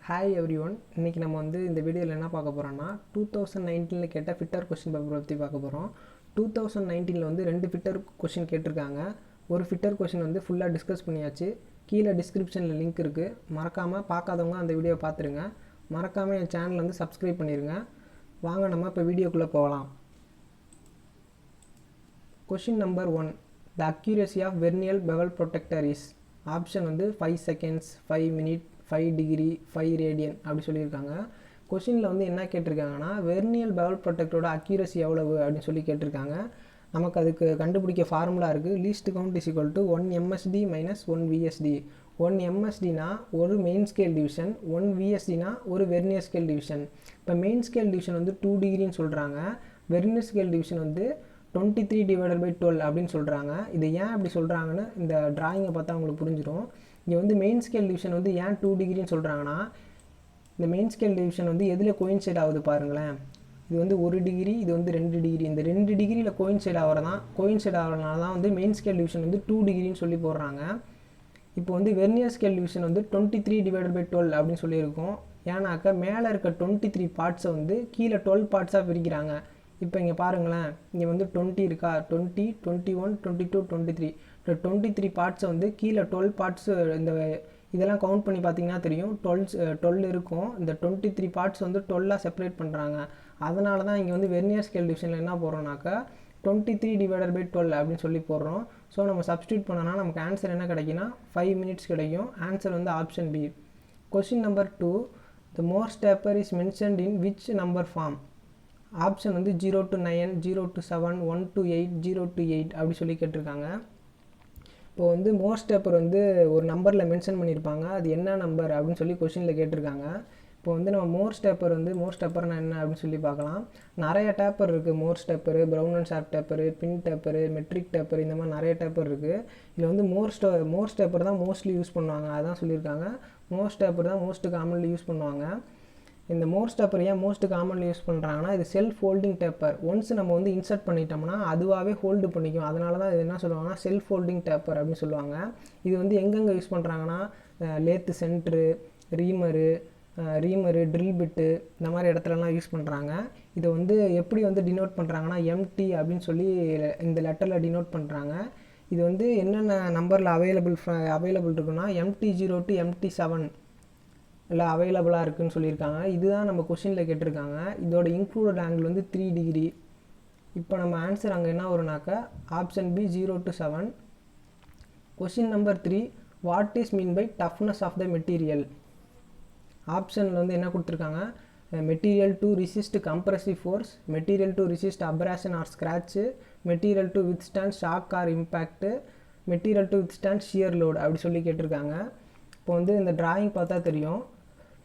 Hi every one. இன்றைக்கி நம்ம இந்த வீடியோவில் என்ன பார்க்க போகிறோம்னா 2019 கேட்ட ஃபிட்டர் கொஸ்டின் பேப்பர் பற்றி பார்க்க போகிறோம். 2019 2 ஃபிட்டர் கொஸ்டின் கேட்டிருக்காங்க. ஒரு ஃபிட்டர் கொஸ்டின் ஃபுல்லாக டிஸ்கஸ் பண்ணியாச்சு. கீழே டிஸ்கிரிப்ஷனில் லிங்க் இருக்குது, மறக்காமல் பார்க்காதவங்க அந்த வீடியோவை பார்த்துருங்க. மறக்காமல் என் சேனலை சப்ஸ்கிரைப் பண்ணிடுங்க. வாங்க நம்ம இப்போ வீடியோக்குள்ளே போகலாம். Question number 1, the accuracy of vernier bevel protractor is. Option 5 seconds, 5 minute, 5 degree, 5 radian அப்படி சொல்லியிருக்காங்க. கொஷினில் என்ன கேட்டிருக்காங்கன்னா, வெர்னியல் பெவல் ப்ரொடெக்டரோட அக்யூரசி எவ்வளவு அப்படின்னு சொல்லி கேட்டிருக்காங்க. நமக்கு அதுக்கு கண்டுபிடிக்க ஃபார்முலா இருக்குது. Least count is equal to 1 MSD minus 1 VSD. 1 MSDனா ஒரு மெயின் ஸ்கேல் டிவிஷன், 1 VSDனா ஒரு வெர்னியர் ஸ்கேல் டிவிஷன். இப்போ மெயின் ஸ்கேல் டிவிஷன் 2 டிகிரின்னு சொல்கிறாங்க. வெர்னியர் ஸ்கேல் டிவிஷன் 23/12 அப்படின்னு சொல்கிறாங்க. இது ஏன் அப்படி சொல்கிறாங்கன்னு இந்த டிராயிங்கை பார்த்தா உங்களுக்கு புரிஞ்சிடும். இங்கே மெயின் ஸ்கேல் டிவிஷன் ஏன் 2 டிகிரின்னு சொல்கிறாங்கன்னா, இந்த மெயின் ஸ்கேல் டிவிஷன் எதில் கோயின்சைட் ஆகுது பாருங்களேன். இது 1 டிகிரி, இது 2 டிகிரி. இந்த 2 டிகிரியில் கோயின்சைட் ஆகிறதுனால தான் மெயின் ஸ்கேல் டிவிஷன் 2 டிகிரின்னு சொல்லி போடுறாங்க. இப்போ வெர்னியர் ஸ்கேல் டிவிஷன் 23/12 அப்படின்னு சொல்லியிருக்கோம். ஏன்னாக்கா மேலே இருக்க 23 பார்ட்ஸை கீழே 12 பார்ட்ஸாக பிரிக்கிறாங்க. இப்போ இங்கே பாருங்களேன், இங்கே 20 இருக்கா, 20, 21, 22, 23. இந்த 23 பார்ட்ஸை கீழே 12 பார்ட்ஸு இதெல்லாம் கவுண்ட் பண்ணி பார்த்தீங்கன்னா தெரியும், 12 இருக்கும். இந்த 23 பார்ட்ஸ் 12ஆக செப்பரேட் பண்ணுறாங்க. அதனால தான் இங்கே வெர்னியர் ஸ்கேல் டிவிஷனில் என்ன போடுறோம்னாக்கா 23/12 அப்படின்னு சொல்லி போடுறோம். ஸோ நம்ம சப்ஸ்டியூட் பண்ணோன்னா நமக்கு ஆன்சர் என்ன கிடைக்குன்னா 5 மினிட்ஸ் கிடைக்கும். Answer option b. Question number 2, the Morse taper is mentioned in which number form. Option 0 to 9, 0 to 7, 1 to 8, 0 to 8 அப்படி சொல்லி கேட்டிருக்காங்க. இப்போது மோர்ஸ் டேப்பர் ஒரு நம்பரில் மென்ஷன் பண்ணியிருப்பாங்க. அது என்ன நம்பர் அப்படின்னு சொல்லி கொஷினில் கேட்டிருக்காங்க. இப்போ நம்ம மோர்ஸ் டேப்பர்னா என்ன அப்படின்னு சொல்லி பார்க்கலாம். நிறைய டேப்பர் இருக்குது. Morse taper, Brown and Sharpe taper, pin taper, metric taper, இந்த மாதிரி நிறைய டேப்பர் இருக்குது. இதில் மோர்ஸ் டேப்பர் தான் மோஸ்ட்லி யூஸ் பண்ணுவாங்க. அதான் சொல்லியிருக்காங்க. மோர்ஸ் டேப்பர் தான் மோஸ்ட் காமன்லி யூஸ் பண்ணுவாங்க. இந்த மோர்ஸ் டேப்பர் ஏன் மோஸ்ட் காமன்லி யூஸ் பண்ணுறாங்கன்னா, இது செல்ஃப் ஹோல்டிங் டேப்பர். ஒன்ஸ் நம்ம இன்சர்ட் பண்ணிட்டோம்னா அதுவாகவே ஹோல்டு பண்ணிக்கும். அதனால தான் இது என்ன சொல்லுவாங்கன்னா செல்ஃப் ஹோல்டிங் டேப்பர் அப்படின்னு சொல்லுவாங்க. இது எங்கெங்கே யூஸ் பண்ணுறாங்கன்னா, லேத்து சென்ட்ரு, ரீமரு, ட்ரில் பிட்டு, இந்த மாதிரி இடத்துலலாம் யூஸ் பண்ணுறாங்க. இதை எப்படி டினோட் பண்ணுறாங்கன்னா MT அப்படின்னு சொல்லி இந்த லெட்டரில் டினோட் பண்ணுறாங்க. இது என்னென்ன நம்பரில் அவைலபிள் இருக்குன்னா MT0 to MT7 இல்லை அவைலபிளாக இருக்குதுன்னு சொல்லியிருக்காங்க. இதுதான் நம்ம கொஷினில் கேட்டிருக்காங்க. இதோட இன்க்ளூடட் ஆங்கிள் 3 டிகிரி. இப்போ நம்ம ஆன்சர் அங்கே என்ன வரும்னாக்கா option B 0 to 7. Question number 3, what is mean by toughness of the material. ஆப்ஷனில் என்ன கொடுத்துருக்காங்க, material to resist compressive force, material to resist abrasion or scratch, material to withstand shock or impact, material to withstand shear load அப்படி சொல்லி கேட்டிருக்காங்க. இப்போ இந்த drawing பார்த்தா தெரியும்.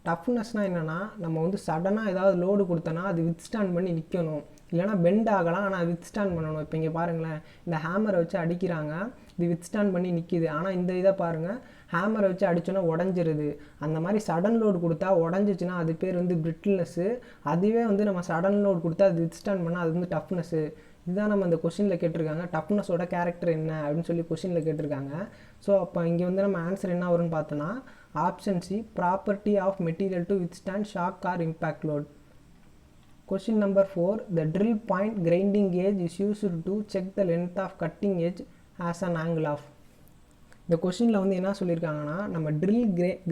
டஃப்னஸ்னால் என்னென்னா, நம்ம சடனாக ஏதாவது லோடு கொடுத்தோன்னா அது வித்ஸ்டாண்ட் பண்ணி நிற்கணும். இல்லைனா பெண்ட் ஆகலாம், ஆனால் வித்ஸ்டாண்ட் பண்ணணும். இப்போ இங்கே பாருங்களேன், இந்த ஹேமரை வச்சு அடிக்கிறாங்க, இது வித்ஸ்டாண்ட் பண்ணி நிற்கிது. ஆனால் இந்த இதை பாருங்கள், ஹேமரை வச்சு அடித்தோன்னா உடஞ்சிருது. அந்த மாதிரி சடன் லோடு கொடுத்தா உடஞ்சிச்சின்னா அது பேர் பிரிட்டில்னஸ்ஸு. அதுவே நம்ம சடன் லோடு கொடுத்தா அது வித்ஸ்டாண்ட் பண்ணால் அது டஃப்னஸ்ஸு. இதுதான் நம்ம இந்த கொஷினில் கேட்டிருக்காங்க. டஃப்னஸோட கேரக்டர் என்ன அப்படின்னு சொல்லி கொஷினில் கேட்டிருக்காங்க. ஸோ அப்போ இங்கே நம்ம ஆன்சர் என்ன வரும்னு பார்த்தோன்னா option c, property of material to withstand shock or impact load. Question number 4, the drill point grinding gauge is used to check the length of cutting edge as an angle of. இந்த கொஷினில் என்ன சொல்லியிருக்காங்கன்னா, நம்ம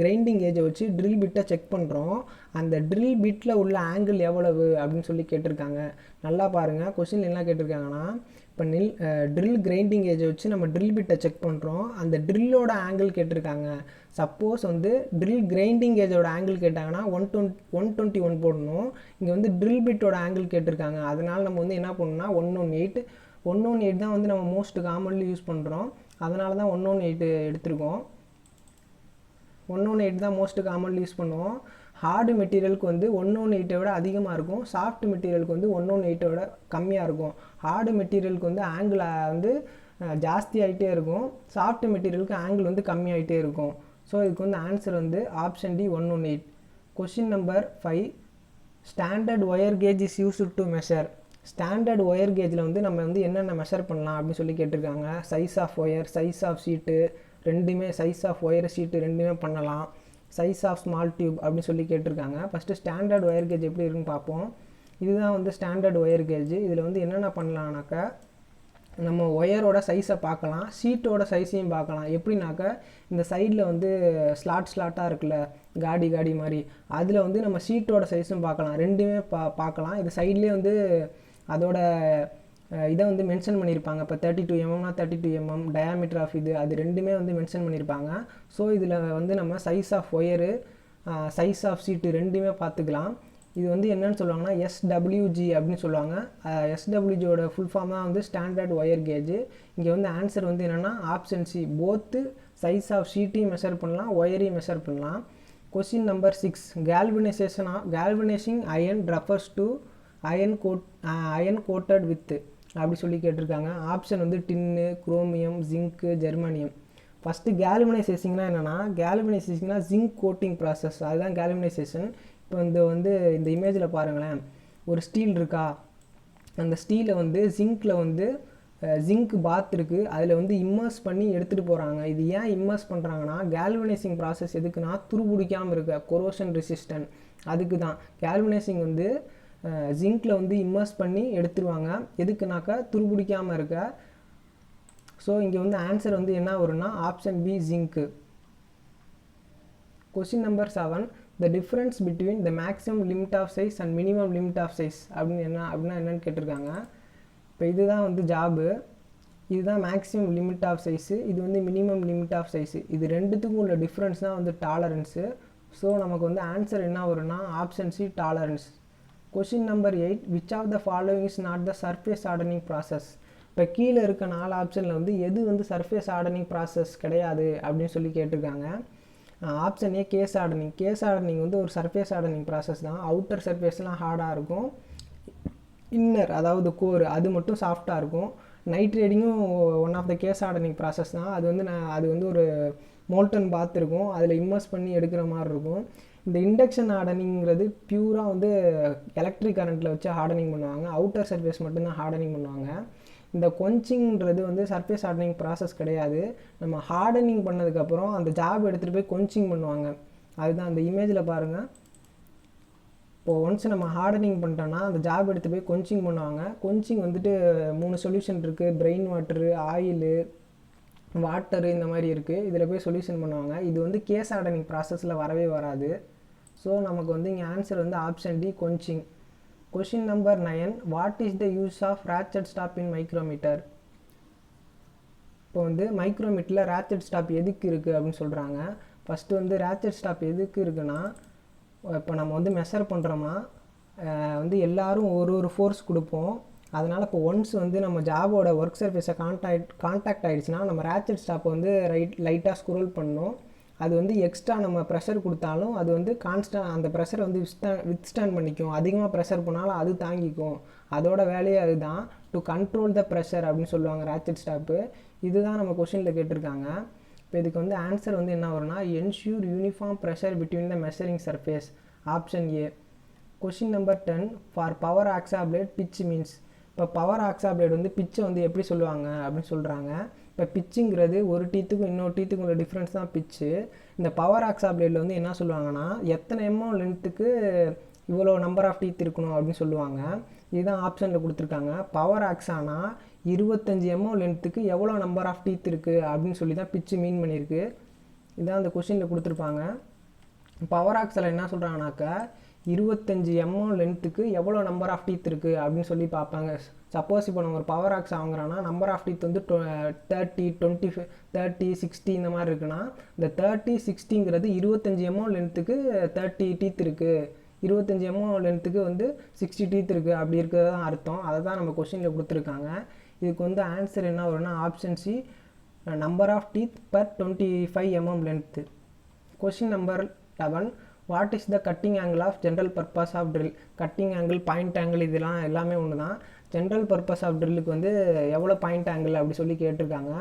grinding ஏஜை வச்சு drill பிட்டை check பண்ணுறோம். அந்த drill பிட்டில் உள்ள ஆங்கிள் எவ்வளவு அப்படின்னு சொல்லி கேட்டிருக்காங்க. நல்லா பாருங்கள், கொஷினில் என்ன கேட்டிருக்காங்கன்னா, இப்போ ட்ரில் கிரைண்டிங் ஏஜை வச்சு நம்ம ட்ரில் பிட்டை செக் பண்ணுறோம். அந்த ட்ரில்லோட ஆங்கிள் கேட்டிருக்காங்க. சப்போஸ் ட்ரில் கிரைண்டிங் ஏஜோட ஆங்கிள் கேட்டாங்கன்னா 121 போடணும். இங்கே ட்ரில் பிட்டோட ஆங்கிள் கேட்டிருக்காங்க. அதனால் நம்ம என்ன பண்ணணும்னா 118 தான் நம்ம மோஸ்ட் காமன்லி யூஸ் பண்ணுறோம். அதனால தான் 118 எடுத்திருக்கோம். 118 தான் மோஸ்ட் காமன்லி யூஸ் பண்ணுவோம். ஹார்டு மெட்டீரியலுக்கு 118 விட அதிகமாக இருக்கும். சாஃப்ட் மெட்டீரியலுக்கு 118 விட கம்மியாக இருக்கும். ஹார்டு மெட்டீரியலுக்கு ஆங்கிள் ஜாஸ்தி ஆகிட்டே இருக்கும். சாஃப்ட் மெட்டீரியலுக்கு ஆங்கிள் கம்மியாகிட்டே இருக்கும். ஸோ இதுக்கு answer option D 118. Question number 5, standard wire gauge is used to measure. Standard wire கேஜில் நம்ம என்னென்ன மெஷர் பண்ணலாம் அப்படின்னு சொல்லி கேட்டிருக்காங்க. Size of wire, size of sheet ரெண்டுமே, சைஸ் ஆஃப் ஒயர் ஷீட்டு ரெண்டுமே பண்ணலாம். சைஸ் ஆஃப் ஸ்மால் டியூப் அப்படின்னு சொல்லி கேட்டிருக்காங்க. ஃபஸ்ட்டு ஸ்டாண்டர்ட் ஒயர் கேஜ் எப்படி இருக்குன்னு பார்ப்போம். இதுதான் வந்து ஸ்டாண்டர்ட் ஒயர் கேஜ். இதில் வந்து என்னென்ன பண்ணலான்னாக்கா நம்ம ஒயரோட சைஸை பார்க்கலாம், ஷீட்டோட சைஸையும் பார்க்கலாம். எப்படின்னாக்கா இந்த சைடில் வந்து ஸ்லாட்டாக இருக்குல்ல, காடி மாதிரி, அதில் வந்து நம்ம ஷீட்டோட சைஸும் பார்க்கலாம். ரெண்டுமே பார்க்கலாம். இது சைட்லேயே வந்து அதோட இதை வந்து மென்ஷன் பண்ணியிருப்பாங்க. இப்போ 32 mm 32 mm டயாமீட்டர் ஆஃப் இது அது ரெண்டுமே வந்து மென்ஷன் பண்ணியிருப்பாங்க. ஸோ இதில் வந்து நம்ம size of wire, size of sheet ரெண்டுமே பார்த்துக்கலாம். இது வந்து என்னன்னு சொல்லுவாங்கன்னா எஸ்டபிள்யூஜி அப்படின்னு சொல்லுவாங்க. எஸ்டபிள்யூஜியோட ஃபுல் ஃபார்ம் தான் வந்து ஸ்டாண்டர்ட் ஒயர் கேஜ். இங்கே வந்து ஆன்சர் வந்து என்னென்னா option C, both size of ஷீட்டையும் மெஷர் பண்ணலாம், ஒயரையும் மெஷர் பண்ணலாம். Question number 6, galvanising iron refers to iron coated with அப்படி சொல்லி கேட்டிருக்காங்க. ஆப்ஷன் வந்து tin, chromium, zinc, germanium. First கேல்வனைசேஷன்னா என்னென்னா, கேல்வனைசேஷன்னா ஜிங்க் கோட்டிங் ப்ராசஸ், அதுதான் கேல்வனைசேஷன். இப்போ இந்த இமேஜில் பாருங்களேன், ஒரு ஸ்டீல் இருக்கா, அந்த ஸ்டீலை வந்து ஜிங்க்கில் வந்து ஜிங்க் பாத் இருக்குது, அதில் வந்து இம்மர்ஸ் பண்ணி எடுத்துகிட்டு போகிறாங்க. இது ஏன் இம்மர்ஸ் பண்ணுறாங்கன்னா, கேல்வனைசிங் ப்ராசஸ் எதுக்குன்னா துருபிடிக்காமல் இருக்க, கொரோஷன் ரெசிஸ்டன்ட், அதுக்கு தான் கேல்வனைசிங் வந்து ஜிங்க்கில் வந்து இம்மர்ஸ் பண்ணி எடுத்துருவாங்க. எதுக்குனாக்கா துருபிடிக்காமல் இருக்க. ஸோ இங்கே வந்து ஆன்சர் வந்து என்ன வரும்னா option b, zinc. Question number 7, the difference between the maximum limit of size and minimum limit of size அப்படின்னா என்னன்னு கேட்டிருக்காங்க. இப்போ இதுதான் வந்து ஜாபு, இதுதான் மேக்ஸிமம் லிமிட் ஆஃப் சைஸு, இது வந்து மினிமம் லிமிட் ஆஃப் சைஸு. இது ரெண்டுத்துக்கும் உள்ள டிஃப்ரென்ஸ் தான் வந்து டாலரன்ஸு. ஸோ நமக்கு வந்து ஆன்சர் என்ன வரும்னா option c, tolerance. Question number 8, which of the following is not the surface hardening process. இப்போ கீழே இருக்க 4 ஆப்ஷனில் வந்து எது வந்து சர்ஃபேஸ் ஹார்டனிங் ப்ராசஸ் கிடையாது அப்படின்னு சொல்லி கேட்டிருக்காங்க. Option A, case hardening. Case hardening வந்து ஒரு சர்ஃபேஸ் ஹார்டனிங் ப்ராசஸ் தான். அவுட்டர் சர்ஃபேஸ்லாம் ஹார்டாக இருக்கும், இன்னர் அதாவது கோர் அது மட்டும் சாஃப்டாக இருக்கும். நைட் ரைடிங்கும் one of the case hardening process தான். அது வந்து ஒரு மோல்டன் பாத் இருக்கும், அதில் இம்மர்ஸ் பண்ணி எடுக்கிற மாதிரி இருக்கும். இந்த இண்டக்ஷன் ஹார்டனிங்கிறது பியூராக வந்து எலக்ட்ரிக் கரண்ட்டில் வச்சு ஹார்டனிங் பண்ணுவாங்க. அவுட்டர் சர்ஃபேஸ் மட்டும்தான் ஹார்டனிங் பண்ணுவாங்க. இந்த கொஞ்சிங்கிறது வந்து சர்ஃபேஸ் ஹார்டனிங் ப்ராசஸ் கிடையாது. நம்ம ஹார்டனிங் பண்ணதுக்கப்புறம் அந்த ஜாப் எடுத்துகிட்டு போய் கொஞ்சிங் பண்ணுவாங்க. அதுதான் அந்த இமேஜில் பாருங்கள். இப்போது ஒன்ஸ் நம்ம ஹார்டனிங் பண்ணிட்டோன்னா அந்த ஜாப் எடுத்து போய் கொஞ்சிங் பண்ணுவாங்க. கொஞ்சிங் வந்துட்டு 3 சொல்யூஷன் இருக்குது, பிரெயின் வாட்டரு, ஆயிலு, வாட்டரு, இந்த மாதிரி இருக்குது. இதில் போய் சொல்யூஷன் பண்ணுவாங்க. இது வந்து கேஸ் ஹார்டனிங் ப்ராசஸில் வரவே வராது. ஸோ நமக்கு வந்து இங்கே ஆன்சர் வந்து option D, quenching. Question number 9, what is the use of ratchet stop in micrometer. இப்போ வந்து மைக்ரோமீட்டரில் ரேச்சட் ஸ்டாப் எதுக்கு இருக்குது அப்படின்னு சொல்கிறாங்க. ஃபஸ்ட்டு வந்து ரேச்சட் ஸ்டாப் எதுக்கு இருக்குன்னா, இப்போ நம்ம வந்து மெஷர் பண்ணுறோமா வந்து எல்லோரும் ஒரு ஃபோர்ஸ் கொடுப்போம். அதனால் இப்போ ஒன்ஸ் வந்து நம்ம ஜாபோட ஒர்க் சர்ஃபேஸை கான்டாக்ட் ஆகிடுச்சுன்னா நம்ம ரேச்சட் ஸ்டாப்பை வந்து லைட்டாக ஸ்க்ரோல் பண்ணணும். அது வந்து எக்ஸ்ட்ரா நம்ம ப்ரெஷர் கொடுத்தாலும் அது வந்து அந்த ப்ரெஷரை வந்து வித்ஸ்டாண்ட் பண்ணிக்கும். அதிகமாக ப்ரெஷர் பண்ணாலும் அது தாங்கிக்கும். அதோட வேலையே அதுதான், டு கண்ட்ரோல் த ப்ரெஷர் அப்படின்னு சொல்லுவாங்க ரேச்சட் ஸ்டாப்பு. இதுதான் நம்ம கொஷினில் கேட்டிருக்காங்க. இப்போ இதுக்கு வந்து ஆன்சர் வந்து என்ன வரும்னா ensure uniform pressure between the measuring surface, option A. Question number 10, for power hacksaw blade pitch means. இப்போ பவர் ஆக்ஸாப்ளேட் வந்து பிச்சை வந்து எப்படி சொல்லுவாங்க அப்படின்னு சொல்கிறாங்க. இப்போ பிச்சுங்கிறது ஒரு டீத்துக்கும் இன்னொரு டீத்துக்கும் உள்ள டிஃப்ரென்ஸ் தான் பிச்சு. இந்த பவர் ஆக்ஸாப்ளேட்டில் வந்து என்ன சொல்லுவாங்கன்னா எத்தனை எம்எம் லென்த்துக்கு இவ்வளோ நம்பர் ஆஃப் டீத் இருக்கணும் அப்படின்னு சொல்லுவாங்க. இதுதான் ஆப்ஷனில் கொடுத்துருக்காங்க. பவர் ஆக்ஸானா 25 எம்எம் லென்த்துக்கு எவ்வளோ நம்பர் ஆஃப் டீத் இருக்குது அப்படின்னு சொல்லி தான் பிச்சு மீன் பண்ணியிருக்கு. இதுதான் அந்த கொஷினில் கொடுத்துருப்பாங்க. பவர் ஆக்ஸில் என்ன சொல்கிறாங்கனாக்கா 25 mm லென்த்துக்கு எவ்வளோ நம்பர் ஆஃப் டீத் இருக்குது அப்படின்னு சொல்லி பார்ப்பாங்க. சப்போஸ் இப்போ நம்ம ஒரு பவர் ஆக்ஸ் வாங்குறோன்னா நம்பர் ஆஃப் டீத் வந்து 30, 25, 30, 60 இந்த மாதிரி இருக்குன்னா இந்த 30, 60ங்கிறது 25 mm லென்த்துக்கு 30 டீத் இருக்குது, 25 mm லென்த்துக்கு வந்து 60 டீத் இருக்குது அப்படி இருக்கிறது தான் அர்த்தம். அதை தான் நம்ம கொஷினில் கொடுத்துருக்காங்க. இதுக்கு வந்து ஆன்சர் என்ன வரும்னா option C, number of teeth per 25 mm length. Question number 11, what is the cutting angle of general purpose of drill. Cutting angle, point angle இதெல்லாம் எல்லாமே ஒன்று தான். ஜென்ரல் பர்பஸ் ஆஃப் ட்ரில்லுக்கு வந்து எவ்வளோ பாயிண்ட் ஆங்கிள் அப்படி சொல்லி கேட்டிருக்காங்க.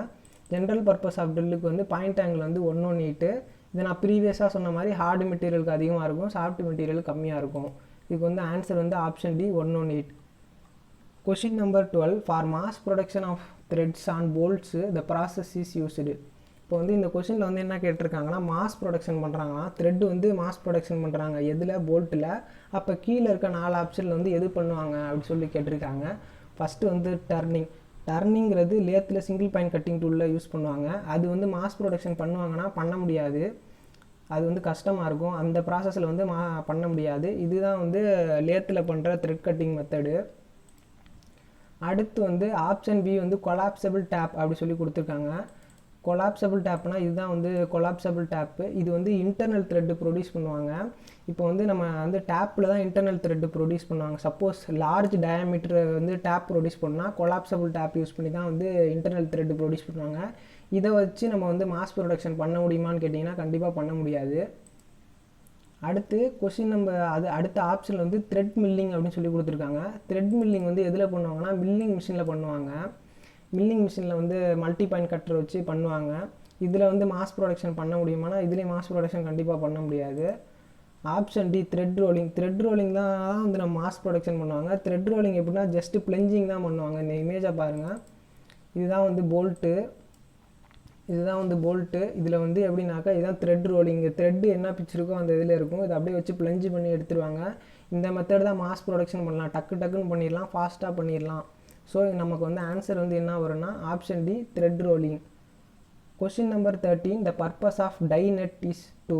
ஜென்ரல் பர்பஸ் ஆஃப் ட்ரில்லுக்கு வந்து பாயிண்ட் ஆங்கிள் வந்து 118. இது நான் ப்ரீவியஸாக சொன்ன மாதிரி ஹார்டு மெட்டீரியலுக்கு அதிகமாக இருக்கும், சாஃப்ட் மெட்டீரியல் கம்மியாக இருக்கும். இதுக்கு வந்து ஆன்சர் வந்து option D, 118. Question number 12, for mass production of threads on bolts the process is used. இப்போ வந்து இந்த கொஷினில் வந்து என்ன கேட்டிருக்காங்கன்னா மாஸ் ப்ரொடக்ஷன் பண்ணுறாங்கன்னா த்ரெட் வந்து மாஸ் ப்ரொடக்ஷன் பண்ணுறாங்க எதில் போல்ட்டில். அப்போ கீழே இருக்க 4 ஆப்ஷனில் வந்து எது பண்ணுவாங்க அப்படின்னு சொல்லி கேட்டிருக்காங்க. ஃபஸ்ட்டு வந்து டர்னிங்கிறது லேத்தில் சிங்கிள் பாயிண்ட் கட்டிங் டூலில் யூஸ் பண்ணுவாங்க. அது வந்து மாஸ் ப்ரொடக்ஷன் பண்ணுவாங்கன்னா பண்ண முடியாது, அது வந்து கஷ்டமாக இருக்கும், அந்த ப்ராசஸில் வந்து பண்ண முடியாது. இதுதான் வந்து லேத்தில் பண்ணுற த்ரெட் கட்டிங் மெத்தடு. அடுத்து வந்து ஆப்ஷன் பி வந்து கொலாப்சபிள் டேப் அப்படி சொல்லி கொடுத்துருக்காங்க. கொலாப்சபிள் டேப்னா இதுதான் வந்து கொலாப்சபிள் டேப்பு. இது வந்து இன்டர்னல் த்ரெட்டு ப்ரொடியூஸ் பண்ணுவாங்க. இப்போ வந்து நம்ம வந்து டேப்பில் தான் இன்டர்னல் த்ரெட்டு ப்ரொடியூஸ் பண்ணுவாங்க. சப்போஸ் லார்ஜ் டயாமீட்டர் வந்து டேப் ப்ரொடியூஸ் பண்ணால் கொலாப்சபிள் டேப் யூஸ் பண்ணி தான் வந்து இன்டர்னல் த்ரெட்டு ப்ரொடியூஸ் பண்ணுவாங்க. இதை வச்சு நம்ம வந்து மாஸ் ப்ரொடக்ஷன் பண்ண முடியுமான்னு கேட்டிங்கன்னா கண்டிப்பாக பண்ண முடியாது. அடுத்து கொஷின் அடுத்த ஆப்ஷனில் வந்து த்ரெட் மில்லிங் அப்படின்னு சொல்லி கொடுத்துருக்காங்க. த்ரெட் மில்லிங் வந்து எதில் பண்ணுவாங்கன்னா மில்லிங் மிஷினில் பண்ணுவாங்க. மில்லிங் மிஷினில் வந்து மல்டி பாயிண்ட் கட்டர் வச்சு பண்ணுவாங்க. இதில் வந்து மாஸ் ப்ரொடக்ஷன் பண்ண முடியுமானா இதுலேயும் மாஸ் ப்ரொடக்ஷன் கண்டிப்பாக பண்ண முடியாது. ஆப்ஷன் டி த்ரெட் ரோலிங் தான் வந்து நம்ம மாஸ் ப்ரொடக்ஷன் பண்ணுவாங்க. த்ரெட் ரோலிங் எப்படின்னா ஜஸ்ட்டு பிளெஞ்சிங் தான் பண்ணுவாங்க. இந்த இமேஜை பாருங்கள், இதுதான் வந்து போல்ட்டு. இதில் வந்து எப்படின்னாக்கா இதுதான் த்ரெட் ரோலிங். த்ரெட்டு என்ன பிச்சிருக்கோ அந்த இதில் இருக்கும், இதை அப்படியே வச்சு பிளெஞ்சு பண்ணி எடுத்துருவாங்க. இந்த மெத்தட் தான் மாஸ் ப்ரொடக்ஷன் பண்ணலாம், டக்குன்னு பண்ணிடலாம், ஃபாஸ்ட்டாக பண்ணிடலாம். ஸோ நமக்கு வந்து ஆன்சர் வந்து என்ன வரும்னா option d thread rolling. Question number 13, the purpose of die nut is to.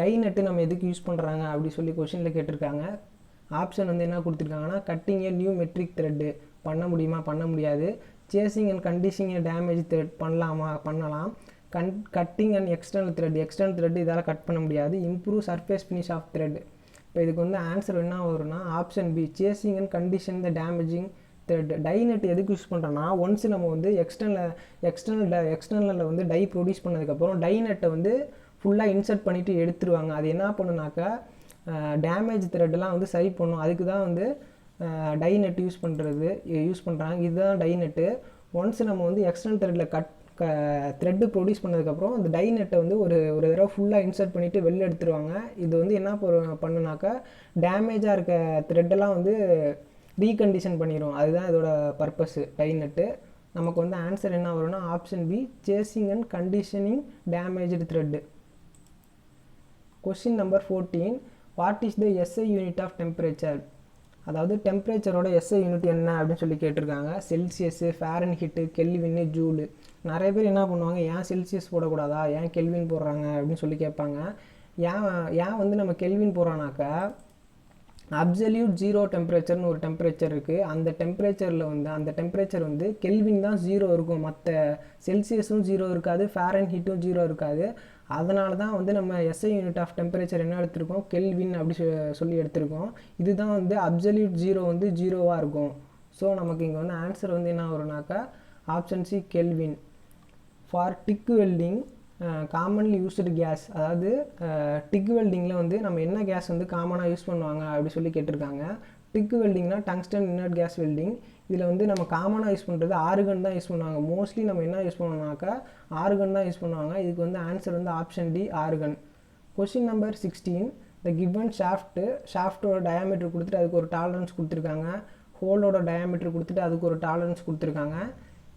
Die nut நம்ம எதுக்கு யூஸ் பண்ணுறாங்க அப்படி சொல்லி கொஷினில் கேட்டிருக்காங்க. ஆப்ஷன் வந்து என்ன கொடுத்துருக்காங்கன்னா cutting a new metric thread பண்ண முடியுமா, பண்ண முடியாது. Chasing and conditioning a damage thread பண்ணலாம். கட்டிங் அண்ட் எக்ஸ்டர்னல் த்ரெட் இதால் கட் பண்ண முடியாது. Improve surface finish of thread. இப்போ இதுக்கு வந்து ஆன்சர் என்ன வரும்னா option B chasing and condition the damaging thread. Die nut எதுக்கு யூஸ் பண்ணுறோன்னா ஒன்ஸ் நம்ம வந்து எக்ஸ்டர்னலில் வந்து டை ப்ரொடியூஸ் பண்ணதுக்கப்புறம் டை நெட்டை வந்து ஃபுல்லாக இன்சர்ட் பண்ணிவிட்டு எடுத்துருவாங்க. அது என்ன பண்ணுனாக்கா டேமேஜ் த்ரெட்டெல்லாம் வந்து சரி பண்ணும். அதுக்கு தான் வந்து டை நெட் யூஸ் பண்ணுறாங்க. இதுதான் டை நெட்டு. ஒன்ஸ் நம்ம வந்து எக்ஸ்டர்னல் த்ரெட்டில் த்ரெட்டு ப்ரொடியூஸ் பண்ணதுக்கப்புறம் அந்த டை நெட்டை வந்து ஒரு தடவை ஃபுல்லாக இன்சர்ட் பண்ணிவிட்டு வெளில எடுத்துருவாங்க. இது வந்து என்ன பண்ணுனாக்கா டேமேஜாக இருக்க த்ரெட்டெல்லாம் வந்து ரீகண்டிஷன் பண்ணிடும். அதுதான் இதோட பர்பஸ்ஸு டை நெட்டு. நமக்கு வந்து ஆன்சர் என்ன வரும்னா option B chasing and conditioning damaged thread. Question number 14, what is the SI unit of temperature. அதாவது டெம்பரேச்சரோட எஸ்ஐ யூனிட் என்ன அப்படின்னு சொல்லி கேட்டிருக்காங்க. Celsius, Fahrenheit, kelvin, joule. நிறைய பேர் என்ன பண்ணுவாங்க, ஏன் செல்சியஸ் போடக்கூடாதா, ஏன் கெல்வின் போடுறாங்க அப்படின்னு சொல்லி கேட்பாங்க. ஏன் வந்து நம்ம கெல்வின் போடுறோன்னாக்கா அப்சல்யூட் ஜீரோ டெம்பரேச்சர்னு ஒரு டெம்பரேச்சர் இருக்குது. அந்த டெம்பரேச்சர் வந்து கெல்வின் தான் 0 இருக்கும். மற்ற செல்சியஸும் 0 இருக்காது, ஃபாரன்ஹீட்டும் 0 இருக்காது. அதனால தான் வந்து நம்ம எஸ்ஐ யூனிட் ஆஃப் டெம்பரேச்சர் என்ன எடுத்திருக்கோம், கெல்வின் அப்படி சொல்லி எடுத்திருக்கோம். இதுதான் வந்து அப்சல்யூட் ஜீரோ வந்து 0வாக இருக்கும். ஸோ நமக்கு இங்கே வந்து ஆன்சர் வந்து என்ன வரும்னாக்கா option C kelvin. For TIG welding commonly used gas. அதாவது டிக் வெல்டிங்கில் வந்து நம்ம என்ன கேஸ் வந்து காமனாக யூஸ் பண்ணுவாங்க அப்படி சொல்லி கேட்டிருக்காங்க. டிக் வெல்டிங்னா டங்ஸ்டன் இன்னர்ட் கேஸ் வெல்டிங். இதில் வந்து நம்ம காமனாக யூஸ் பண்ணுறது ஆர்கன் தான் யூஸ் பண்ணுவாங்க. மோஸ்ட்லி நம்ம என்ன யூஸ் பண்ணுவோம்னாக்கா ஆர்கன் தான் யூஸ் பண்ணுவாங்க. இதுக்கு வந்து ஆன்சர் வந்து option D argon. Question number 16, the given ஷாஃப்ட்டோட டயாமீட்டர் கொடுத்துட்டு அதுக்கு ஒரு டாலரன்ஸ் கொடுத்துருக்காங்க. ஹோலோட டயாமீட்டர் கொடுத்துட்டு அதுக்கு ஒரு டாலரன்ஸ் கொடுத்துருக்காங்க.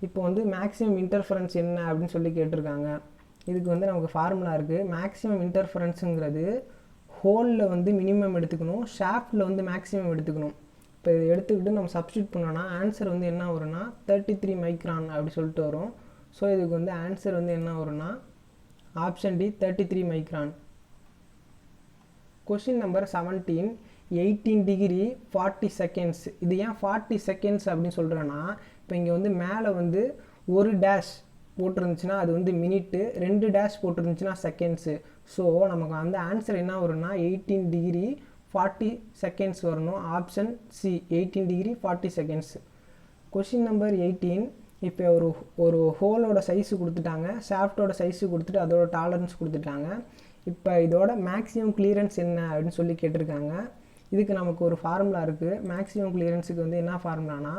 இப்போ வந்து மேக்ஸிமம் இன்டர்ஃபரன்ஸ் என்ன அப்படின்னு சொல்லி கேட்டிருக்காங்க. இதுக்கு வந்து நமக்கு ஃபார்முலா இருக்குது. மேக்ஸிமம் இன்டர்ஃபரன்ஸுங்கிறது ஹோலில் வந்து மினிமம் எடுத்துக்கணும், ஷாஃப்ட்டில் வந்து மேக்ஸிமம் எடுத்துக்கணும். இப்போ இதை எடுத்துக்கிட்டு நம்ம சப்ஸ்டியூட் பண்ணோன்னா ஆன்சர் வந்து என்ன வரும்னா 33 மைக்ரான் அப்படி சொல்லிட்டு வரும். ஸோ இதுக்கு வந்து ஆன்சர் வந்து என்ன வரும்னா option d 33 micron. Question number 17, 18 degree 40 seconds. இது ஏன் 40 செகண்ட்ஸ் அப்படின்னு சொல்கிறேன்னா இப்போ இங்கே வந்து மேலே வந்து ஒரு டேஷ் போட்டிருந்துச்சுன்னா அது வந்து மினிட்டு, 2 டேஷ் போட்டிருந்துச்சுன்னா செகண்ட்ஸு. ஸோ நமக்கு வந்து ஆன்சர் என்ன வரும்னா 18 டிகிரி 40 செகண்ட்ஸ் வரணும். Option C 18 degree 40 seconds. Question number 18, இப்போ ஒரு ஹோலோட சைஸு கொடுத்துட்டாங்க, ஷாஃப்டோட சைஸு கொடுத்துட்டு அதோட டாலரன்ஸ் கொடுத்துட்டாங்க. இப்போ இதோட மேக்ஸிமம் கிளியரன்ஸ் என்ன அப்படின்னு சொல்லி கேட்டிருக்காங்க. இதுக்கு நமக்கு ஒரு ஃபார்முலா இருக்குது. மேக்ஸிமம் கிளியரன்ஸுக்கு வந்து என்ன ஃபார்முலானா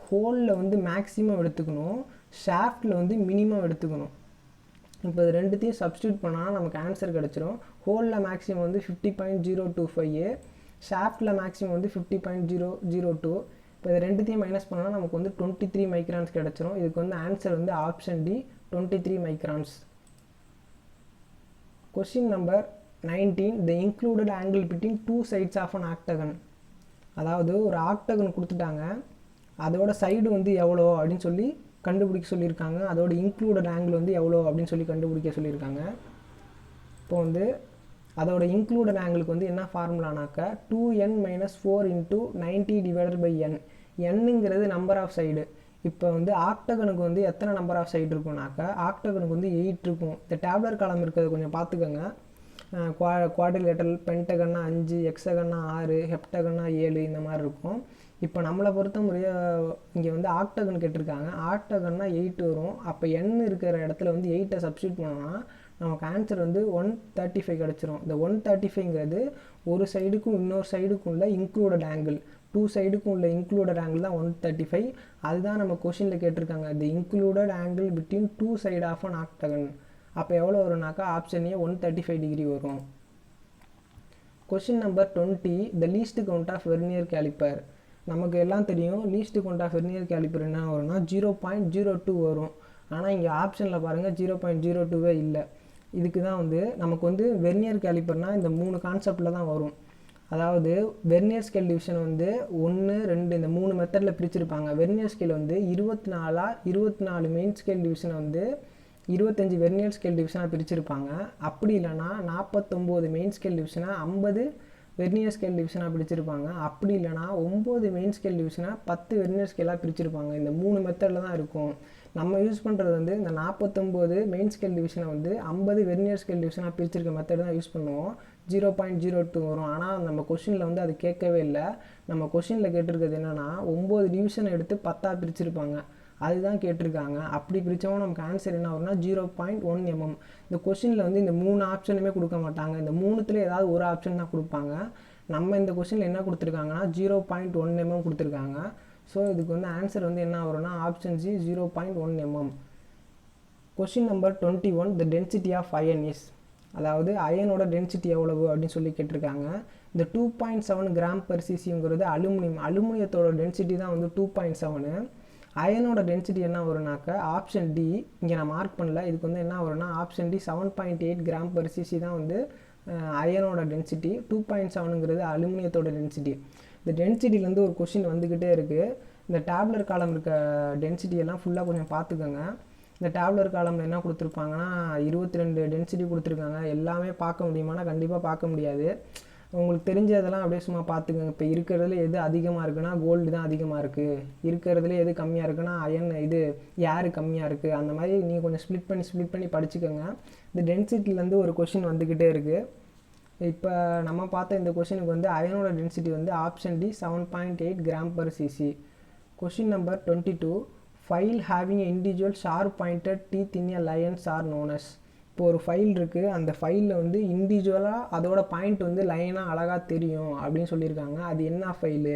ஹோலில் வந்து மேக்ஸிமம் எடுத்துக்கணும், ஷாஃப்ட்டில் வந்து மினிமம் எடுத்துக்கணும். இப்போ இது ரெண்டுத்தையும் சப்ஸ்டியூட் பண்ணால் நமக்கு ஆன்சர் கிடச்சிரும். ஹோலில் மேக்ஸிமம் வந்து 50.025, ஷாஃப்ட்டில் மேக்ஸிமம் வந்து 50.002. இப்போ இது ரெண்டுத்தையும் மைனஸ் பண்ணால் நமக்கு வந்து 23 மைக்ரான்ஸ் கிடச்சிரும். இதுக்கு வந்து ஆன்சர் வந்து option d 23 microns. Question number 19, the included angle between two sides of an octagon. அதாவது ஒரு ஆக்டகன் கொடுத்துட்டாங்க, அதோட சைடு வந்து எவ்வளோ அப்படின்னு சொல்லி கண்டுபிடிக்க சொல்லியிருக்காங்க, அதோட இன்க்ளூடட் ஆங்கிள் வந்து எவ்வளோ அப்படின்னு சொல்லி கண்டுபிடிக்க சொல்லியிருக்காங்க. இப்போ வந்து அதோட இன்க்ளூடட் ஆங்கிளுக்கு வந்து என்ன ஃபார்முலானாக்கா 2n - 4 × 90 / n. என்னுங்கிறது நம்பர் ஆஃப் சைடு. இப்போ வந்து ஆக்டகனுக்கு வந்து எத்தனை நம்பர் ஆஃப் சைடு இருக்கும்னாக்கா ஆக்டகனுக்கு வந்து 8 இருக்கும். இந்த டேப்லர் காலம் இருக்கிறத கொஞ்சம் பார்த்துக்கோங்க. குவாட்ரிலேட்டரல், பென்டகன்னா 5, ஹெக்ஸகன்னா 6, ஹெப்டகன்னா 7 இந்த மாதிரி இருக்கும். இப்போ நம்மளை பொறுத்த முறையாக இங்கே வந்து ஆக்டகன் கேட்டிருக்காங்க, ஆக்டகன்னா 8 வரும். அப்போ n இருக்கிற இடத்துல வந்து 8ஐ சப்ஸ்டியூட் பண்ணோம்னா நமக்கு ஆன்சர் வந்து 135 கிடச்சிரும். இந்த 135ங்கிறது ஒரு சைடுக்கும் இன்னொரு சைடுக்கும் உள்ள இன்க்ளூடட் ஆங்கிள், 2 சைடுக்கும் உள்ள இன்க்ளூடட் ஆங்கிள் தான் 135. அதுதான் நம்ம கொஷினில் கேட்டிருக்காங்க, the included angle between 2 side of an octagon. அப்போ எவ்வளோ வரும்னாக்கா ஆப்ஷன் ஏ 135 டிகிரி வரும். Question number 20, the least count of vernier caliper. நமக்கு எல்லாம் தெரியும் least count of vernier caliper என்ன வரும்னா 0.02 வரும். ஆனால் இங்கே ஆப்ஷனில் பாருங்கள் 0.02வே இல்லை. இதுக்கு தான் வந்து நமக்கு வந்து வெர்னியர் கேலிப்பர்னால் இந்த 3 கான்செப்டில் தான் வரும். அதாவது வெர்னியர் ஸ்கேல் டிவிஷன் வந்து 1, 2 இந்த 3 மெத்தடில் பிரிச்சிருப்பாங்க. வெர்னியர் ஸ்கேல் வந்து 24 மெயின் ஸ்கேல் டிவிஷனை வந்து 25 வெர்னியர் ஸ்கேல் டிவிஷனாக பிரிச்சிருப்பாங்க. அப்படி இல்லைனா 49 மெயின் ஸ்கேல் டிவிஷனை 50 வெர்னியர் ஸ்கேல் டிவிஷனாக பிரிச்சிருப்பாங்க. அப்படி இல்லைனா 9 மெயின் ஸ்கேல் டிவிஷனை 10 வெர்னியர் ஸ்கேலாக பிரிச்சிருப்பாங்க. இந்த 3 மெத்தடில் தான் இருக்கும். நம்ம யூஸ் பண்ணுறது வந்து இந்த 49 மெயின் ஸ்கேல் டிவிஷனை வந்து 50 வெர்னியர் ஸ்கேல் டிவிஷனாக பிரிச்சிருக்க மெத்தட் தான் யூஸ் பண்ணுவோம். 0.02 வரும். ஆனால் நம்ம கொஷினில் வந்து அது கேட்கவே இல்லை. நம்ம கொஷினில் கேட்டிருக்கிறது என்னென்னா 9 டிவிஷனை எடுத்து 10ஆக பிரிச்சிருப்பாங்க, அதுதான் கேட்டிருக்காங்க. அப்படி பிரித்தவங்க நமக்கு ஆன்சர் என்ன வரும்னா 0.1 mm. இந்த கொஷினில் வந்து இந்த 3 ஆப்ஷனுமே கொடுக்க மாட்டாங்க, இந்த 3த்துல ஏதாவது ஒரு ஆப்ஷன் தான் கொடுப்பாங்க. நம்ம இந்த கொஷினில் என்ன கொடுத்துருக்காங்கன்னா 0.1 mm கொடுத்துருக்காங்க. ஸோ இதுக்கு வந்து ஆன்சர் வந்து என்ன வரும்னா option c 0.1 mm. Question number 21, the density of iron is. அதாவது அயனோட டென்சிட்டி எவ்வளவு அப்படின்னு சொல்லி கேட்டிருக்காங்க. இந்த 2.7 g/cc அலுமினியத்தோட டென்சிட்டி தான் வந்து 2.7. அயனோட டென்சிட்டி என்ன வரும்னாக்கா ஆப்ஷன் டி, இங்கே நான் மார்க் பண்ணல, இதுக்கு வந்து என்ன வரும்னா ஆப்ஷன் டி 7.8 g/cc தான் வந்து அயனோட டென்சிட்டி. 2.7ங்கிறது அலுமினியத்தோட டென்சிட்டி. இந்த டென்சிட்டிலேருந்து ஒரு கொஷின் வந்துக்கிட்டே இருக்குது. இந்த டேப்லர் காலம் இருக்க டென்சிட்டி எல்லாம் ஃபுல்லாக கொஞ்சம் பார்த்துக்கோங்க. இந்த டேப்லர் காலமில் என்ன கொடுத்துருப்பாங்கன்னா 22 டென்சிட்டி கொடுத்துருக்காங்க. எல்லாமே பார்க்க முடியுமானா கண்டிப்பாக பார்க்க முடியாது. உங்களுக்கு தெரிஞ்சதெல்லாம் அப்படியே சும்மா பார்த்துக்கோங்க. இப்போ இருக்கிறதுல எது அதிகமாக இருக்குன்னா கோல்டு தான் அதிகமாக இருக்குது, இருக்கிறதுல எது கம்மியாக இருக்குன்னா அயன் இது ஏர் கம்மியாக இருக்குது. அந்த மாதிரி நீங்கள் கொஞ்சம் ஸ்ப்ளிட் பண்ணி படிச்சுக்கோங்க. இந்த டென்சிட்டிலேருந்து ஒரு கொஷின் வந்துக்கிட்டே இருக்குது. இப்போ நம்ம பார்த்த இந்த கொஷினுக்கு வந்து அயனோட டென்சிட்டி வந்து option d 7.8 g/cc. Question number 22, file having a individual sharp pointed teeth in a lines are known as. இப்போ ஒரு ஃபைல் இருக்குது, அந்த ஃபைலில் வந்து இண்டிவிஜுவலாக அதோட பாயிண்ட் வந்து லைனாக அழகாக தெரியும் அப்படின்னு சொல்லியிருக்காங்க. அது என்ன ஃபைலு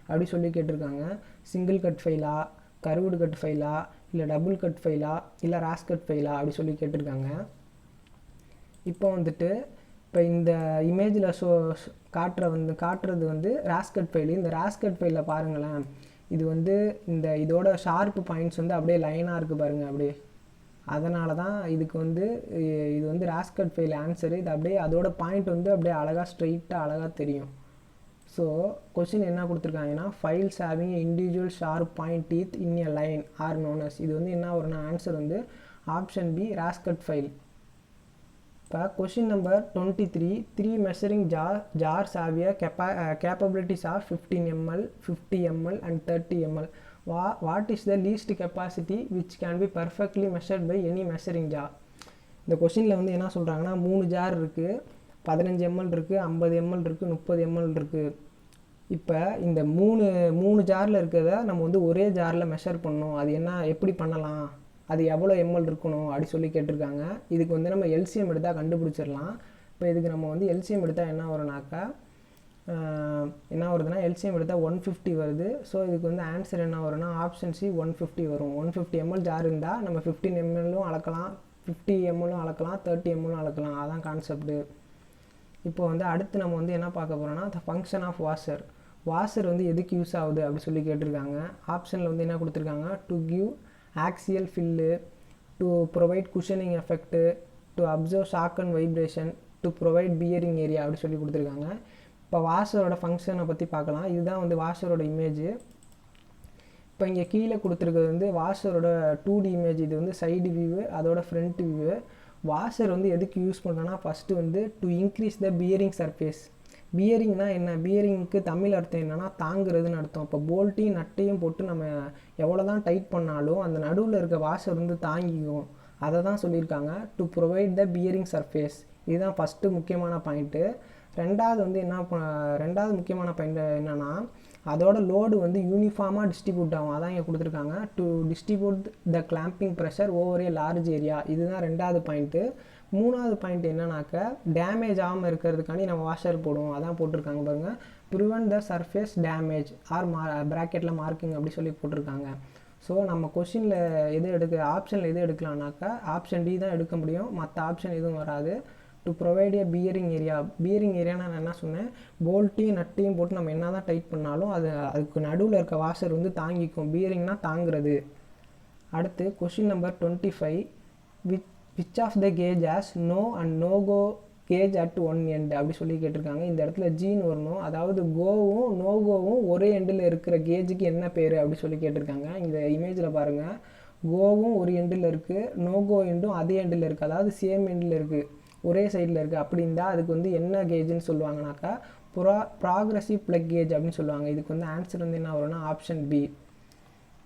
அப்படி சொல்லி கேட்டிருக்காங்க. சிங்கிள் கட் ஃபைலா, கர்வ்டு கட் ஃபைலா, இல்லை டபுள் கட் ஃபைலா, இல்லை ராஸ் கட் ஃபைலா அப்படி சொல்லி கேட்டிருக்காங்க. இப்போ வந்துட்டு இப்போ இந்த இமேஜில் காட்டுறது வந்து ராஸ்கட் ஃபைலு. இந்த ராஸ்கட் ஃபைலில் பாருங்களேன், இது வந்து இதோட ஷார்ப்பு பாயிண்ட்ஸ் வந்து அப்படியே லைனாக இருக்குது பாருங்கள் அப்படியே. அதனால தான் இதுக்கு வந்து இது வந்து ராஸ்கட் ஃபைல் ஆன்சரு. இது அப்படியே அதோட பாயிண்ட் வந்து அப்படியே அழகாக ஸ்ட்ரெயிட்டாக அழகாக தெரியும். ஸோ கொஷின் என்ன கொடுத்துருக்காங்கன்னா files having individual sharp point teeth in a line are known as. இது வந்து என்ன வரும்னா ஆன்சர் வந்து ஆப்ஷன் பி ராஸ்கட் ஃபைல். இப்போ question number 23, 3 measuring jars have a capabilities of 15 ml, 50 ml and 30 ml. What is the least capacity which can be perfectly measured by any measuring jar? இந்த கொஷினில் வந்து என்ன சொல்கிறாங்கன்னா 3 jar இருக்குது, 15 ml இருக்குது, 50 ml இருக்குது, 30 ml இருக்குது. இப்போ இந்த மூணு ஜாரில் இருக்கிறத நம்ம வந்து ஒரே ஜாரில் மெஷர் பண்ணணும். அது எப்படி பண்ணலாம், அது எவ்வளோ எம்எல் இருக்கணும் அப்படி சொல்லி கேட்டிருக்காங்க. இதுக்கு வந்து நம்ம எல்சிஎம் எடுத்தால் கண்டுபிடிச்சிடலாம். இப்போ இதுக்கு நம்ம வந்து எல்சிஎம் எடுத்தால் என்ன வரும்னாக்கா என்ன வருதுன்னா எல்சிஎம் எடுத்தால் 150 வருது. ஸோ இதுக்கு வந்து ஆன்சர் என்ன வரும்னா ஆப்ஷன் சி 150 வரும். 150 ml ஜார் இருந்தால் நம்ம 15 ml அளக்கலாம், 50 ml அளக்கலாம், 30 ml அளக்கலாம். அதான் கான்செப்ட்டு. இப்போ வந்து அடுத்து நம்ம வந்து என்ன பார்க்க போகிறோம்னா த ஃபங்க்ஷன் ஆஃப் வாஷர் வந்து எதுக்கு யூஸ் ஆகுது அப்படி சொல்லி கேட்டிருக்காங்க. ஆப்ஷனில் வந்து என்ன கொடுத்துருக்காங்க, to give axial fill, to provide cushioning effect, to observe shock and vibration to provide bearing area அப்படி சொல்லி கொடுத்துருக்காங்க. இப்போ வாஷரோட ஃபங்க்ஷனை பற்றி பார்க்கலாம். இதுதான் வந்து வாஷரோட இமேஜ். இப்போ இங்கே கீழே கொடுத்துருக்கிறது வந்து வாஷரோட 2D இமேஜ். இது வந்து சைடு வியூ, அதோட ஃப்ரண்ட் வியூ. வாஷர் வந்து எதுக்கு யூஸ் பண்ணுறோன்னா ஃபஸ்ட்டு வந்து to increase the bearing surface. பியரிங்னா என்ன? பியரிங்க்கு தமிழ் அர்த்தம் என்னென்னா தாங்குறதுன்னு அர்த்தம். இப்போ போல்ட்டையும் நட்டையும் போட்டு நம்ம எவ்வளோ தான் டைட் பண்ணாலும் அந்த நடுவில் இருக்க வாஷர் வந்து தாங்கிக்கும். அதை தான் சொல்லியிருக்காங்க, to provide the bearing surface. இதுதான் ஃபஸ்ட்டு முக்கியமான பாயிண்ட்டு. ரெண்டாவது முக்கியமான பாயிண்ட் என்னென்னா அதோட லோடு வந்து யூனிஃபார்மாக டிஸ்ட்ரிபியூட் ஆகும். அதான் இங்கே கொடுத்துருக்காங்க, to distribute the clamping pressure over A large area. இதுதான் ரெண்டாவது பாயிண்ட்டு. மூணாவது பாயிண்ட் என்னன்னாக்க டேமேஜ் ஆகாமல் இருக்கிறதுக்காண்டி நம்ம வாஷர் போடுவோம். அதான் போட்டிருக்காங்க பாருங்கள், prevent the surface damage or ப்ராக்கெட்டில் மார்க்கிங் அப்படி சொல்லி போட்டிருக்காங்க. ஸோ நம்ம கொஷினில் ஆப்ஷனில் எது எடுக்கலாம்னாக்கா ஆப்ஷன் டி தான் எடுக்க முடியும், மற்ற ஆப்ஷன் எதுவும் வராது. To provide a bearing area. Bearing ஏரியானா நான் என்ன சொன்னேன், போல்ட்டையும் நட்டையும் போட்டு நம்ம என்ன தான் டைட் பண்ணாலும் அதுக்கு நடுவில் இருக்க வாஷர் வந்து தாங்கிக்கும். பியரிங்னா தாங்கிறது. அடுத்து question number 25, which of the gauge has no and no go gauge at one end அப்படி சொல்லி கேட்டிருக்காங்க. இந்த இடத்துல ஜீன் வரணும். அதாவது கோவும் நோகோவும் ஒரே எண்டில் இருக்கிற கேஜுக்கு என்ன பேர் அப்படி சொல்லி கேட்டிருக்காங்க. இந்த இமேஜில் பாருங்கள், கோவும் ஒரு எண்டில் இருக்குது, நோகோ எண்டும் அதே எண்டில் இருக்குது. அதாவது சேம் எண்டில் இருக்குது, ஒரே சைடில் இருக்குது. அப்படி இருந்தால் அதுக்கு வந்து என்ன கேஜுன்னு சொல்லுவாங்கனாக்கா ப்ராக்ரஸிவ் ப்ளக் கேஜ் அப்படின்னு சொல்லுவாங்க. இதுக்கு வந்து ஆன்சர் வந்து என்ன வரும்னா option b.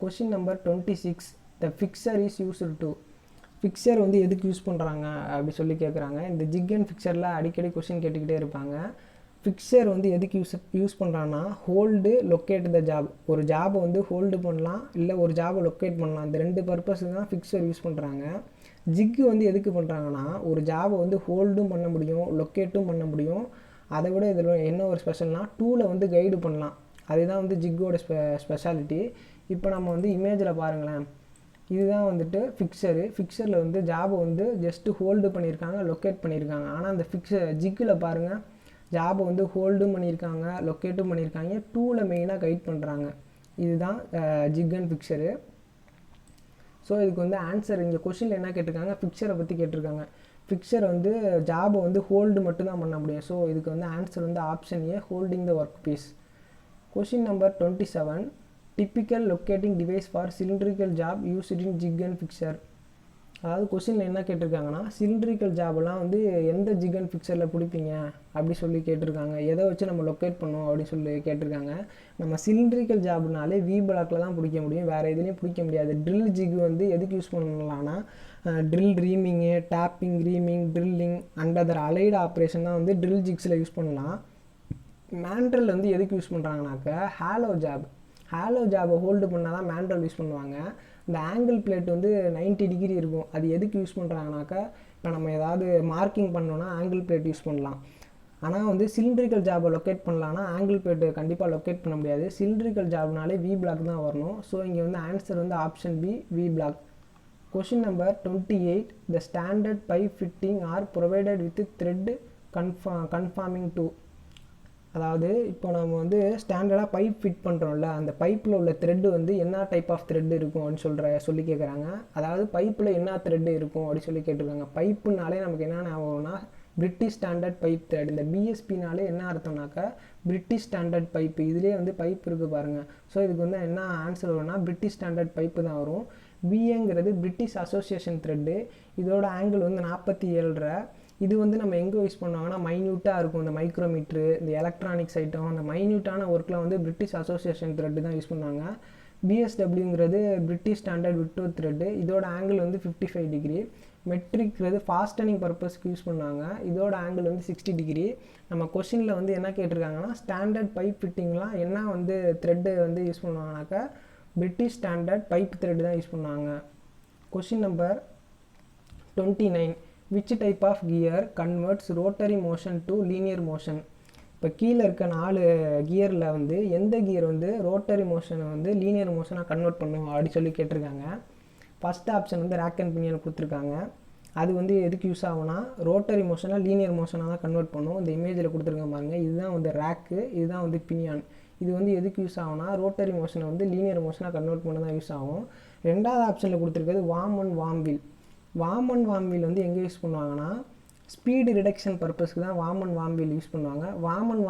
Question number 26, the fixture is used to. Fixture வந்து எதுக்கு யூஸ் பண்ணுறாங்க அப்படி சொல்லி கேட்குறாங்க. இந்த ஜிக் அண்ட் ஃபிக்சரில் அடிக்கடி கொஷின் கேட்டுக்கிட்டே இருப்பாங்க. ஃபிக்சர் வந்து எதுக்கு யூஸ் பண்ணுறாங்கன்னா ஹோல்டு லொக்கேட் த ஜாப். ஒரு ஜாபை வந்து ஹோல்டு பண்ணலாம், இல்லை ஒரு ஜாபை லொக்கேட் பண்ணலாம். இந்த ரெண்டு பர்பஸுக்கு தான் ஃபிக்சர் யூஸ் பண்ணுறாங்க. ஜிக்கு வந்து எதுக்கு பண்ணுறாங்கன்னா ஒரு ஜாபை வந்து ஹோல்டும் பண்ண முடியும், லொக்கேட்டும் பண்ண முடியும். அதை விட இதில் என்ன ஒரு ஸ்பெஷல்னால் டூவில் வந்து கைடு பண்ணலாம். அதுதான் வந்து ஜிக்கோட ஸ்பெஷாலிட்டி. இப்போ நம்ம வந்து இமேஜில் பாருங்களேன், இதுதான் வந்துட்டு ஃபிக்சரில் வந்து ஜாபை வந்து ஜஸ்ட்டு ஹோல்டு பண்ணியிருக்காங்க, லொக்கேட் பண்ணியிருக்காங்க. ஆனால் அந்த ஜிக்கில் பாருங்கள், ஜாபை வந்து ஹோல்டும் பண்ணியிருக்காங்க, லொக்கேட்டும் பண்ணியிருக்காங்க, டூவில் மெயினாக கைட் பண்ணுறாங்க. இதுதான் ஜிக் அண்ட் ஃபிக்சரு. ஸோ இதுக்கு வந்து ஆன்சர் இங்கே கொஷினில் என்ன கேட்டிருக்காங்க, ஃபிக்சரை பற்றி கேட்டிருக்காங்க. ஃபிக்சர் வந்து ஜாபை வந்து ஹோல்டு மட்டும்தான் பண்ண முடியும். ஸோ இதுக்கு வந்து ஆன்சர் வந்து option a, holding the work piece. Question number 27, typical locating device for cylindrical job used in jig and fixture. அதாவது கொஷினில் என்ன கேட்டிருக்காங்கன்னா சிலிண்ட்ரிக்கல் ஜாபெல்லாம் வந்து எந்த ஜிக் அண்ட் ஃபிக்சரில் பிடிப்பீங்க அப்படி சொல்லி கேட்டிருக்காங்க. எதை வச்சு நம்ம லொக்கேட் பண்ணுவோம் அப்படின்னு சொல்லி கேட்டிருக்காங்க. நம்ம சிலிண்ட்ரிக்கல் ஜாப்னாலே வி பிளாக்கில் தான் பிடிக்க முடியும், வேறு எதுலேயும் பிடிக்க முடியாது. ட்ரில் ஜிக் வந்து எதுக்கு யூஸ் பண்ணலாம்னா drill reaming, tapping, reaming, drilling and other allied operation தான் வந்து ட்ரில் ஜிக்ஸில் யூஸ் பண்ணலாம். மேண்ட்ரல் வந்து எதுக்கு யூஸ் பண்ணுறாங்கனாக்க ஹாலோ ஜாபை ஹோல்டு பண்ணால் தான் மேண்ட்ரல் யூஸ் பண்ணுவாங்க. இந்த ஆங்கிள் பிளேட் வந்து 90 டிகிரி இருக்கும். அது எதுக்கு யூஸ் பண்ணுறாங்கனாக்கா இப்போ நம்ம ஏதாவது மார்க்கிங் பண்ணோன்னா ஆங்கிள் பிளேட் யூஸ் பண்ணலாம். ஆனால் வந்து சிலிண்ட்ரிக்கல் ஜாபை லொக்கேட் பண்ணலான்னா ஆங்கிள் பிளேட்டு கண்டிப்பாக லொக்கேட் பண்ண முடியாது. சிலிண்ட்ரிக்கல் ஜாப்னாலே வி பிளாக் தான் வரணும். ஸோ இங்கே வந்து ஆன்சர் வந்து option b, v block. Question number 28, the standard pipe fitting are provided with thread conforming to. அதாவது இப்போ நம்ம வந்து ஸ்டாண்டர்டாக பைப் ஃபிட் பண்ணுறோம்ல, அந்த பைப்பில் உள்ள த்ரெட்டு வந்து என்ன டைப் ஆஃப் த்ரெட் இருக்கும் அப்படின்னு சொல்லி கேட்குறாங்க. அதாவது பைப்பில் என்ன த்ரெட்டு இருக்கும் அப்படின்னு சொல்லி கேட்டிருக்காங்க. பைப்புனாலே நமக்கு என்ன ஆகும்னா பிரிட்டிஷ் ஸ்டாண்டர்ட் பைப் த்ரெட். இந்த பிஎஸ்பினாலே என்ன அர்த்தம்னாக்கா பிரிட்டிஷ் ஸ்டாண்டர்ட் பைப்பு. இதுலேயே வந்து பைப் இருக்குது பாருங்கள். ஸோ இதுக்கு வந்து என்ன ஆன்சர் வரும்னா பிரிட்டிஷ் ஸ்டாண்டர்ட் பைப்பு தான் வரும். பிஏங்கிறது பிரிட்டிஷ் அசோசியேஷன் த்ரெட்டு. இதோட ஆங்கிள் வந்து 47.5. இது வந்து நம்ம எங்கே யூஸ் பண்ணுவாங்கன்னா மைன்யூட்டாக இருக்கும். இந்த மைக்ரோமீட்ரு, இந்த எலக்ட்ரானிக்ஸ் ஐட்டம், அந்த மைன்யூட்டான ஒர்க்கில் வந்து பிரிட்டிஷ் அசோசியேஷன் த்ரெட்டு தான் யூஸ் பண்ணுவாங்க. பிஎஸ்டபிள்யூங்கிறது பிரிட்டிஷ் ஸ்டாண்டர்ட் விட்டோ த்ரெட்டு. இதோட ஆங்கிள் வந்து 55 டிகிரி. மெட்ரிக்கிறது ஃபாஸ்டனிங் பர்பஸ்க்கு யூஸ் பண்ணுவாங்க. இதோட ஆங்கிள் வந்து 60 டிகிரி. நம்ம கொஷினில் வந்து என்ன கேட்டிருக்காங்கன்னா ஸ்டாண்டர்ட் பைப் ஃபிட்டிங்லாம் என்ன வந்து த்ரெட்டு வந்து யூஸ் பண்ணுவாங்கனாக்கா பிரிட்டிஷ் ஸ்டாண்டர்ட் பைப் த்ரெட்டு தான் யூஸ் பண்ணுவாங்க. Question number 29, which type of gear converts rotary motion to linear motion. இப்போ கீழே இருக்க 4 கியரில் வந்து எந்த கியர் வந்து ரோட்டரி மோஷனை வந்து லீனியர் மோஷனாக கன்வெர்ட் பண்ணும் அப்படி சொல்லி கேட்டிருக்காங்க. ஃபஸ்ட் ஆப்ஷன் வந்து ரேக் அண்ட் பினியன் கொடுத்துருக்காங்க. அது வந்து எதுக்கு யூஸ் ஆகும்னா ரோட்டரி மோஷனாக லீனியர் மோஷனாக தான் கன்வெர்ட் பண்ணும். இந்த இமேஜில் கொடுத்துருக்க பாருங்கள், இதுதான் வந்து ரேக்கு, இதுதான் வந்து பினியான். இது வந்து எதுக்கு யூஸ் ஆகும்னா ரோட்டரி மோஷனை வந்து லீனியர் மோஷனாக கன்வெர்ட் பண்ண தான் யூஸ் ஆகும். ரெண்டாவது ஆப்ஷனில் கொடுத்துருக்கிறது worm and worm wheel. Worm and worm wheel வந்து எங்கே யூஸ் பண்ணுவாங்கன்னா ஸ்பீடு ரிடக்ஷன் பர்பஸ்க்கு தான் worm and worm wheel use பண்ணுவாங்க. வார்ம் அண்ட்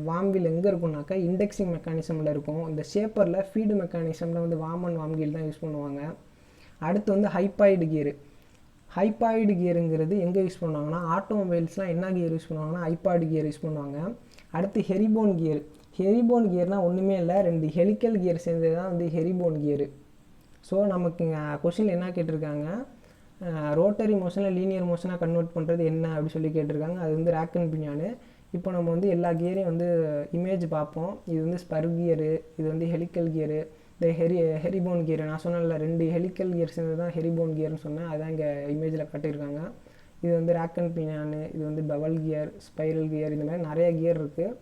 வார்ம் வீல் எங்கே இருக்கும்னாக்கா இண்டெக்ஸிங் மெக்கானிசமில் இருக்கும். இந்த ஷேப்பரில் ஃபீடு மெக்கானிசமில் வந்து வார்ம் அண்ட் வார்ம் வீல் தான் யூஸ் பண்ணுவாங்க. அடுத்து வந்து ஹைப்பாய்டு கியரு. ஹைப்பாய்டு கியருங்கிறது எங்கே யூஸ் பண்ணுவாங்கன்னா ஆட்டோமொபைல்ஸ்லாம் என்ன கியர் யூஸ் பண்ணுவாங்கன்னா ஹைப்பாய்டு கியர் யூஸ் பண்ணுவாங்க. அடுத்து ஹெரிபோன் கியர். ஹெரிபோன் கியர்னால் ஒன்றுமே இல்லை, 2 ஹெலிக்கல் கியர் சேர்ந்தது தான் வந்து ஹெரிபோன் கியரு. ஸோ நமக்கு கொஷினில் என்ன கேட்டிருக்காங்க, ரோட்டரி மோஷனில் லீனியர் மோஷனாக கன்வெர்ட் பண்ணுறது என்ன அப்படி சொல்லி கேட்டிருக்காங்க. அது வந்து ரேக் அண்ட் பினியானு. இப்போ நம்ம வந்து எல்லா கியரையும் வந்து இமேஜ் பார்ப்போம். இது வந்து ஸ்பர் கியரு, இது வந்து ஹெலிக்கல் கியரு, இந்த ஹெரிபோன் கியர். நான் சொன்னேன்ல 2 ஹெலிக்கல் கியர் சேர்ந்து தான் ஹெரிபோன் கியர்னு சொன்னேன், அதான் இங்கே இமேஜில் காட்டியிருக்காங்க. இது வந்து ரேக் அண்ட் பினியானு, இது வந்து பெவல் கியர், ஸ்பைரல் கியர், இந்த மாதிரி நிறைய கியர் இருக்குது.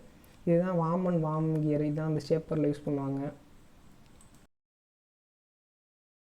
இதுதான் வார்ம் அண்ட் வார்ம் கியர், இதுதான் அந்த ஷேப்பரில் யூஸ் பண்ணுவாங்க.